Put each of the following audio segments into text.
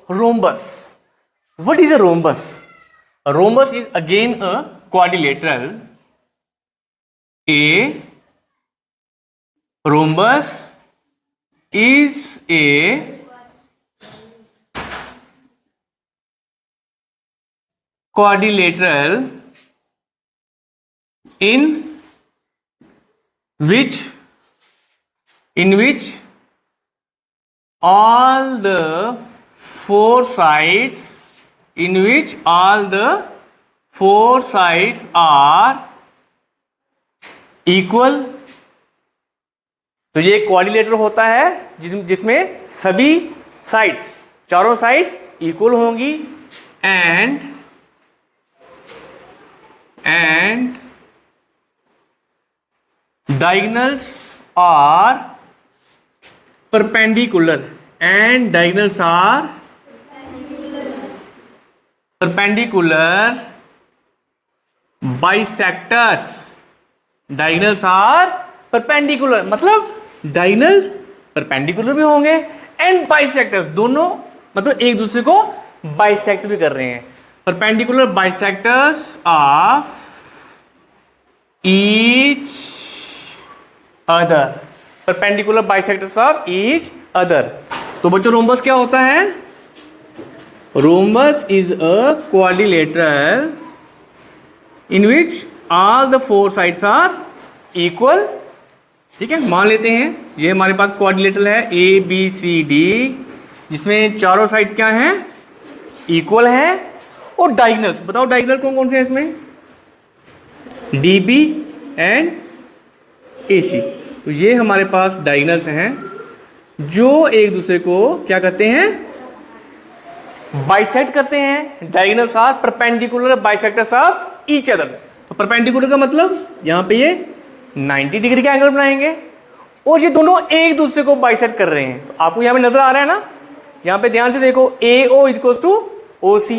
rhombus. What is a rhombus? A rhombus is again a quadrilateral. A rhombus is a quadrilateral in which all the four sides are equal. तो ये quadrilateral होता है जिसमें सभी sides, चारों sides equal होंगी and diagonals are perpendicular bisectors. Diagonals are perpendicular मतलब diagonals perpendicular भी होंगे एंड bisectors, दोनों मतलब एक दूसरे को बाइसेक्ट भी कर रहे हैं. Perpendicular bisectors of each other. Perpendicular bisectors of each other. तो बच्चों रोम्बस क्या होता है? Rhombus is a quadrilateral in which all the four sides are equal. ठीक है, मान लेते हैं ये हमारे पास क्वाड्रिलेटरल है ABCD जिसमें चारों साइड्स क्या हैं? इक्वल हैं. और डायगोनल्स बताओ, डायगोनल कौन कौन से हैं इसमें? DB and AC. तो ये हमारे पास डायगोनल्स हैं जो एक दूसरे को क्या करते हैं? बाइसेक्ट करते हैं. Diagonals are perpendicular bisectors of each other. तो परपेंडिकुलर का मतलब यहाँ पे ये 90 डिग्री का एंगल बनाएंगे और ये दोनों एक दूसरे को बाइसेक्ट कर रहे हैं. तो आपको यहाँ पे नजर आ रहा है ना, यहाँ पे ध्यान से देखो AO equals to OC.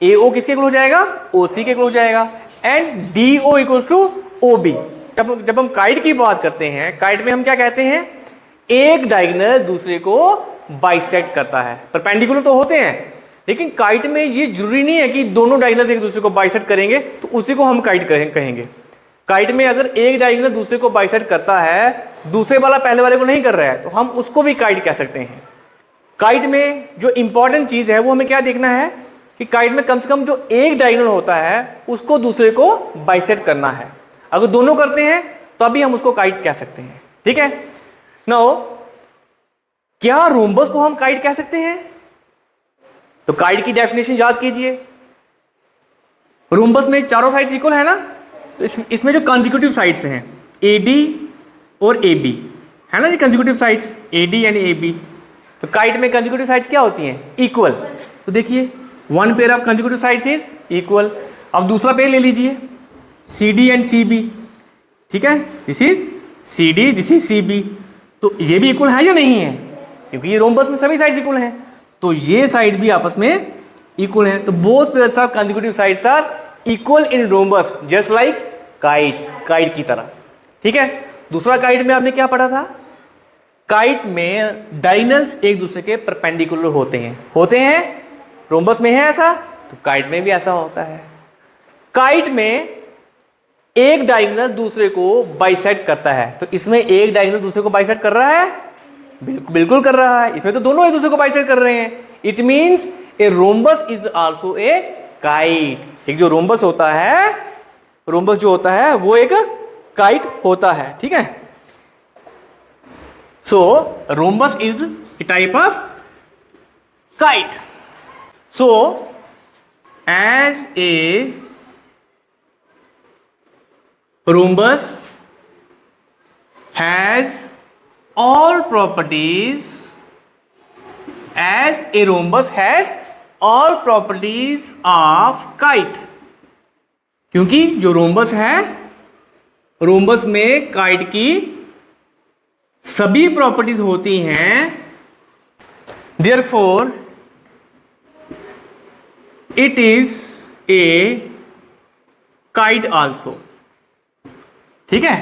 AO किसके इक्वल हो जाएगा? OC के इक्वल हो जाएगा. And DO equals to OB. जब हम काइट की बात करते हैं, काइट में हम क्या कहते हैं? एक डायगोनल दूसरे को बाइसेक्ट करता है. परपेंडिकुलर तो होते हैं लेकिन काइट में ये जरूरी नहीं है कि दोनों डायगोनल एक दूसरे को बाइसेक्ट करेंगे तो उसी को हम काइट कहेंगे. काइट में अगर एक डायगोनल दूसरे को बाइसेक्ट करता है, दूसरे वाला पहले वाले को नहीं कर रहा है, तो हम उसको भी काइट कह सकते हैं. काइट में जो इंपॉर्टेंट चीज है वो हमें क्या देखना है कि काइट में कम से कम जो एक डायगोनल होता है उसको दूसरे को बाइसेक्ट करना है. अगर दोनों करते हैं तो अभी हम उसको काइट कह सकते हैं. ठीक है. नाउ क्या रोम्बस को हम काइट कह सकते हैं? तो काइट की डेफिनेशन याद कीजिए. रोम्बस में चारों साइड्स इक्वल है ना, तो इसमें जो कंसेक्यूटिव साइड्स हैं AD और AB है ना, ये कंसेक्यूटिव साइड्स AD यानी AB. तो काइट में कंसेक्यूटिव साइड्स क्या होती हैं? इक्वल. तो देखिए one pair of consecutive sides is equal. अब दूसरा पेयर ले लीजिए CD एंड CB. ठीक है, this is CD, this is CB. तो ये भी इक्वल है या नहीं है? क्योंकि ये रोम्बस में सभी साइड्स इक्वल हैं तो ये साइड भी आपस में इक्वल हैं. तो both pairs of consecutive sides are equal in rhombus just like kite की तरह. ठीक है. दूसरा काइट में आपने क्या पढ़ा था? काइट में डायगोनल्स एक दूसरे के परपेंडिकुलर होते हैं. रोम्बस में है ऐसा, तो काइट में भी ऐसा होता है. काइट में एक डायगोनल दूसरे को बाइसेक्ट करता है. तो इसमें एक डायगोनल दूसरे को बाइसेक्ट कर रहा है? बिल्कुल कर रहा है. इसमें तो दोनों एक दूसरे को बाइसेक्ट कर रहे हैं. It means a rhombus is also a kite. एक जो रोम्बस होता है, रोम्बस जो होता है वो एक काइट होता है. ठीक है. So rhombus is a type of kite. So as a rhombus has all properties of kite. क्योंकि जो रोम्बस है, रोम्बस में काइट की सभी प्रॉपर्टीज होती हैं. therefore it is a kite also. ठीक है.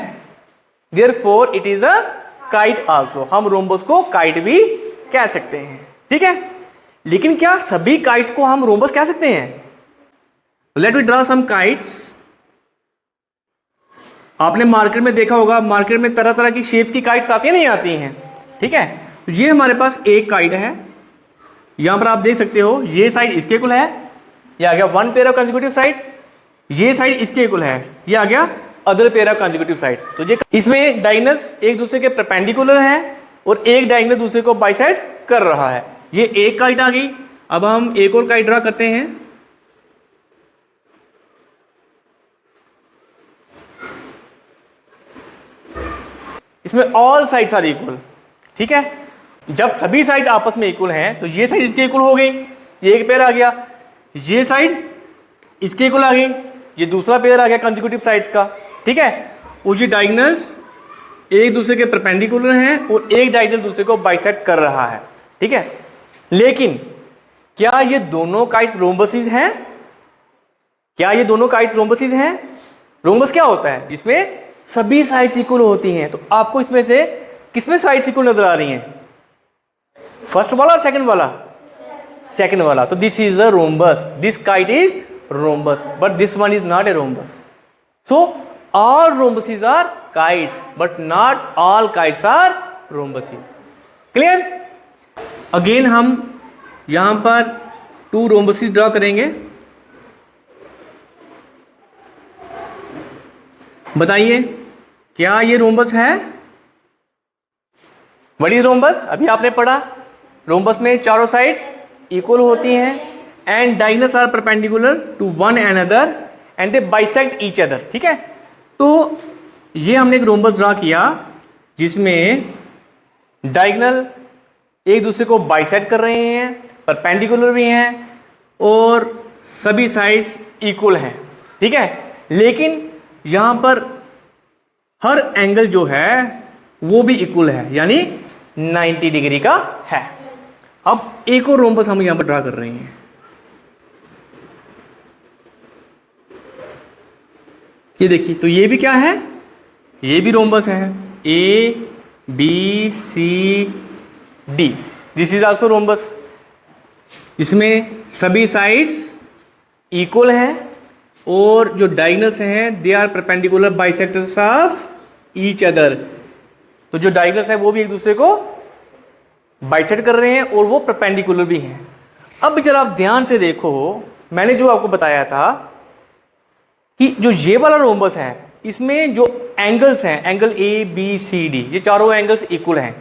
therefore it is a kite also. हम रोम्बस को काइट भी कह सकते हैं. ठीक है. लेकिन क्या सभी काइट्स को हम रोम्बस कह सकते हैं? लेट मी ड्रा सम काइट्स। आपने मार्केट में देखा होगा, मार्केट में तरह तरह की शेप्स की काइट्स आती हैं, नहीं आती हैं? ठीक है, तो ये हमारे पास एक काइट है, यहां पर आप देख सकते हो ये साइड इसके इक्वल है, ये आ गया one pair of consecutive side, ये साइड इसके इक्वल है, ये आ गया other pair of consecutive side. तो ये इसमें डायगोनल्स एक दूसरे के परपेंडिकुलर हैं और एक डायगोनल दूसरे को बाइसेक्ट कर रहा है। ये एक काइट आ गई। अब हम एक और काइट ड्रा करते हैं। इसमें ऑल साइड्स आर इक्वल। ठीक है, जब सभी साइड आपस में इक्वल हैं तो ये साइड इसके इक्वल हो गई, ये एक पेयर आ गया, ये साइड इसके इक्वल आ गई, ये दूसरा पेयर आ गया कंसेक्यूटिव साइड्स का। ठीक है, और ये डायगोनल्स एक दूसरे के परपेंडिकुलर हैं और एक डायगोनल दूसरे को बाइसेक्ट कर रहा है। ठीक है, लेकिन क्या ये दोनों काइट्स रोम्बसेस हैं? क्या ये दोनों काइट्स रोम्बसेस हैं? रोम्बस क्या होता है? जिसमें सभी साइड्स इक्वल होती हैं। तो आपको इसमें से किसमें साइड्स इक्वल नजर आ रही हैं? फर्स्ट वाला, सेकंड वाला? सेकंड वाला। तो this is a rhombus, this kite is rhombus, but this one is not a rhombus. So all rhombuses are kites but not all kites are rhombuses. Clear? Again हम यहां पर to rhombuses draw करेंगे। बताइए क्या ये rhombus है? What is rhombus? अभी आपने पढ़ा, रोम्बस में चारों साइड्स इक्वल होती हैं and diagonals are perpendicular to one another and they bisect each other. ठीक है, तो ये हमने एक रोम्बस ड्रा किया जिसमें डायगोनल एक दूसरे को बाइसेक्ट कर रहे हैं, परपेंडिकुलर भी हैं और सभी साइड्स इक्वल हैं। ठीक है, लेकिन यहां पर हर एंगल जो है वो भी इक्वल है, यानी 90 डिग्री का है। अब एक और रोम्बस हम यहां पर ड्रा कर रहे हैं। ये देखिए, तो ये भी क्या है? ये भी रोम्बस है, A B C D. This is also rhombus, जिसमें सभी साइड्स इक्वल हैं और जो डायगोनल्स हैं they are perpendicular bisectors of each other. तो जो डायगोनल्स है वो भी एक दूसरे को बाइसेक्ट कर रहे हैं और वो परपेंडिकुलर भी हैं। अब जरा आप ध्यान से देखो, मैंने जो आपको बताया था कि जो ये वाला रोम्बस है इसमें जो एंगल्स हैं, angle A B C D, ये चारों एंगल्स इक्वल हैं।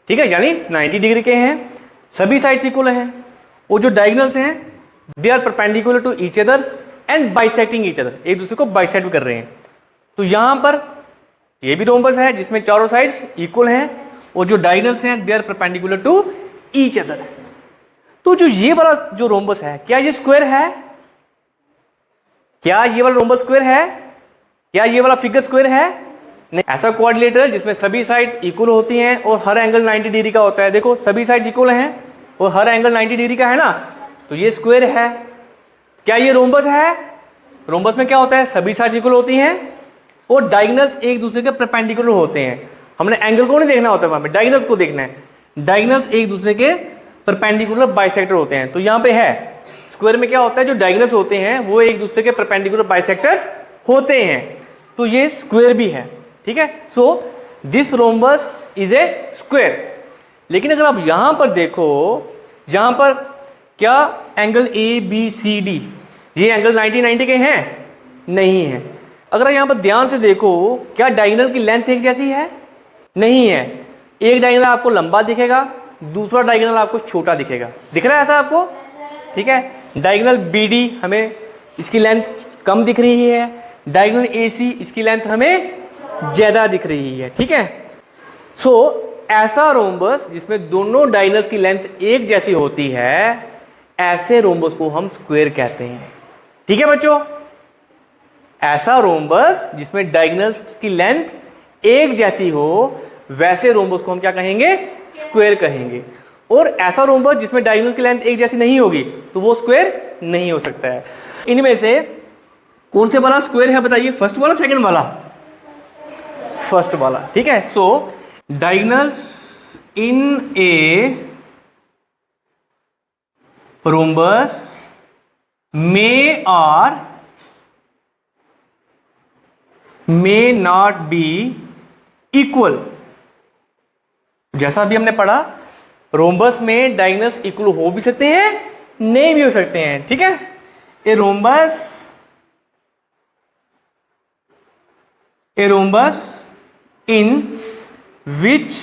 ठीक है, यानी 90 डिग्री के हैं, सभी साइड्स इक्वल हैं और जो डायगोनल्स हैं they are perpendicular to each other and bisecting each other, एक दूसरे को बाइसेक्ट कर रहे हैं। तो यहां पर ये भी रोम्बस है जिसमें चारों साइड्स इक्वल हैं और जो डायगोनल्स हैं they are perpendicular to each other. तो जो ये वाला जो रोम्बस है, क्या ये स्क्वायर है? क्या ये वाला रोम्बस स्क्वायर है? क्या ये वाला फिगर स्क्वायर है? नहीं, ऐसा क्वाड्रिलेटरल जिसमें सभी साइड्स इक्वल होती हैं और हर एंगल 90 डिग्री का होता है। देखो सभी साइड्स इक्वल हैं और हर एंगल 90 डिग्री का है ना, तो ये स्क्वायर है। क्या ये रोम्बस है? रोम्बस में क्या होता है? सभी साइड्स इक्वल होती हैं और डायगोनल्स एक दूसरे के परपेंडिकुलर होते हैं। हमने एंगल को नहीं देखना होता है, वहां पे डायगोनल्स को देखना है। डायगोनल्स एक दूसरे के परपेंडिकुलर बाइसेक्टर होते हैं। तो यहाँ पे है स्क्वायर में क्या होता है? जो डायगोनल्स होते हैं वो एक दूसरे के परपेंडिकुलर बाइसेक्टर्स होते हैं। तो ये स्क्वायर भी है। ठीक है, so this rhombus is a square. लेकिन अगर आप यहां पर देखो, यहां पर क्या angle A B C D ये एंगल 90 के हैं? नहीं है। अगर आप यहां पर ध्यान से देखो, क्या डायगोनल की लेंथ एक जैसी है? नहीं है। एक डायगोनल आपको लंबा दिखेगा, दूसरा डायगोनल आपको छोटा दिखेगा। दिख रहा है ऐसा आपको? ठीक है, डायगोनल बी डी हमें इसकी लेंथ कम दिख रही है, डायगोनल ए सी इसकी लेंथ हमें ज्यादा दिख रही है। ठीक है, सो ऐसा रोम्बस जिसमें दोनों डायगोनल्स की लेंथ एक जैसी होती है, ऐसे रोम्बस को हम स्क्वायर कहते हैं। ठीक है बच्चों, ऐसा रोम्बस जिसमें डायगोनल्स की लेंथ एक जैसी हो, वैसे रोम्बस को हम क्या कहेंगे? स्क्वायर कहेंगे। और ऐसा रोम्बस जिसमें डायगोनल की लेंथ एक जैसी नहीं होगी तो वो स्क्वायर नहीं हो सकता है। इनमें से कौन से वाला स्क्वायर है बताइए? फर्स्ट वाला, सेकंड वाला? फर्स्ट वाला। ठीक है, so diagonals in a rhombus may or may not be equal। जैसा अभी हमने पढ़ा, रोम्बस में डायगोनल्स इक्वल हो भी सकते हैं, नहीं भी हो सकते हैं, ठीक है। A rhombus in which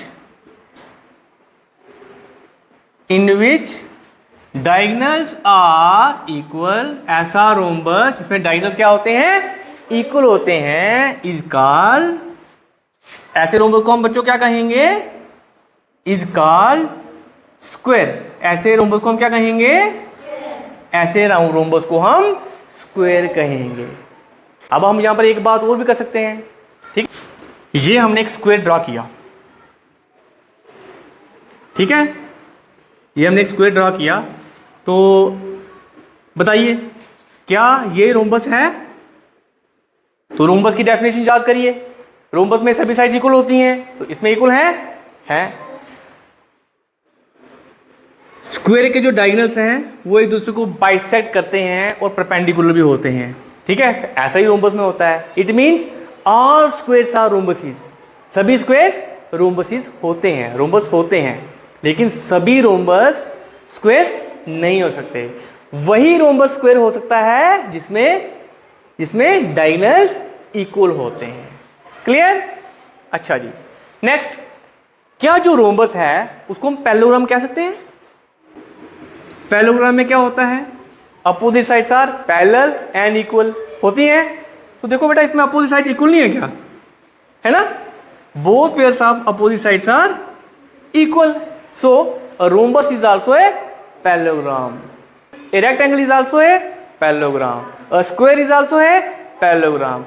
diagonals are equal, ऐसा रोम्बस जिसमें डायगोनल्स क्या होते हैं, इक्वल होते हैं, इज कॉल्ड, ऐसे रोम्बस को हम बच्चों क्या कहेंगे, इज कॉल्ड स्क्वायर। ऐसे रोम्बस को हम क्या कहेंगे, ऐसे रोम्बस को हम स्क्वायर कहेंगे। अब हम यहां पर एक बात और भी कर सकते हैं, ठीक, ये हमने एक स्क्वायर ड्रॉ किया, ठीक है, ये हमने एक स्क्वायर ड्रॉ किया, तो बताइए क्या ये रोम्बस है। तो रोम्बस की डेफिनेशन याद करिए, रोम्बस में सभी साइड्स इक्वल होती हैं, तो इसमें इक्वल है। स्क्वायर के जो डायगोनल्स हैं वो एक दूसरे को बाइसेक्ट करते हैं और परपेंडिकुलर भी होते हैं, ठीक है, तो ऐसा ही रोम्बस में होता है। It means all squares are rhombuses, सभी स्क्वायर्स रोम्बसिस होते हैं, रोम्बस होते हैं, लेकिन सभी रोम्बस स्क्वायर्स नहीं हो सकते। वही रोम्बस स्क्वायर हो सकता है जिसमें डायगोनल्स इक्वल होते हैं। क्लियर? अच्छा जी, नेक्स्ट, क्या जो रोम्बस है उसको हम पैरेललोग्राम कह सकते हैं। पैरेललोग्राम में क्या होता है, opposite sides are parallel and equal होती हैं। तो देखो बेटा, इसमें अपोजिट साइड इक्वल नहीं है क्या, है ना, both pairs of opposite sides are equal, so a rhombus is also a parallelogram, a rectangle is also a parallelogram, a square is also a parallelogram।